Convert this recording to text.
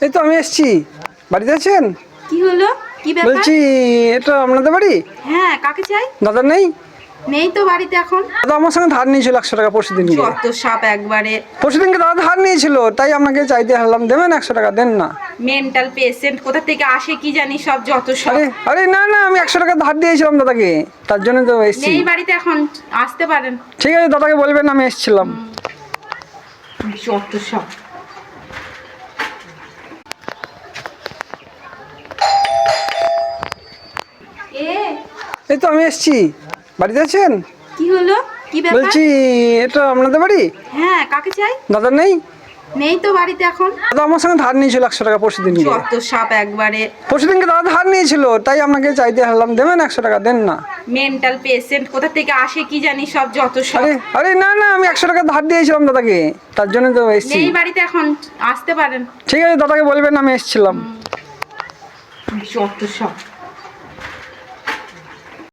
এই তো আমি এসেছি। বাড়িতে আছেন? কি হলো? কি ব্যাপার? বলছি এটা আপনাদের বাড়ি? হ্যাঁ, কাকে চাই? দাদা নেই? নেই তো বাড়িতে এখন। দাদা আমার সঙ্গে ধার নিয়েছিল 100 টাকা পরশুদিনকে। যত সাপ একবারে। পরশুদিনকে দাদা ধার নিয়েছিল, তাই আপনাকে চাইতে হারলাম। দেবেন 100 টাকা? দেন না। মেন্টাল পেশেন্ট কোথা থেকে আসে কি জানি, সব যত সব। আরে আরে না না, আমি 100 টাকা ধার দিয়েছিলাম দাদাকে, তার জন্য তো এসেছি। নেই বাড়িতে এখন, আসতে পারেন। ঠিক আছে, দাদাকে বলবেন আমি এসেছিলাম। যত সব। এই তো আমি এসেছি। বাড়িতে আছেন? কি হলো? কি ব্যাপার? বলছি এটা আপনাদের বাড়ি? হ্যাঁ, কাকে চাই? দাদা নেই? নেই তো বাড়িতে এখন। দাদা আমার সঙ্গে ধার নিয়েছিল 100 টাকা পরশুদিনকে। যত সাপ একবারে। পরশুদিনকে দাদা ধার নিয়েছিল, তাই আপনাকে চাইতে হারলাম। দেবেন 100 টাকা? দেন না। মেন্টাল পেশেন্ট কোথা থেকে আসে কি জানি, সব যত সব। আরে আরে না না, আমি 100 টাকা ধার দিয়েছিলাম দাদাকে, তার জন্য তো এসেছি। নেই বাড়িতে এখন, আসতে পারেন। ঠিক আছে, দাদাকে বলবেন আমি এসেছিলাম। যত সব।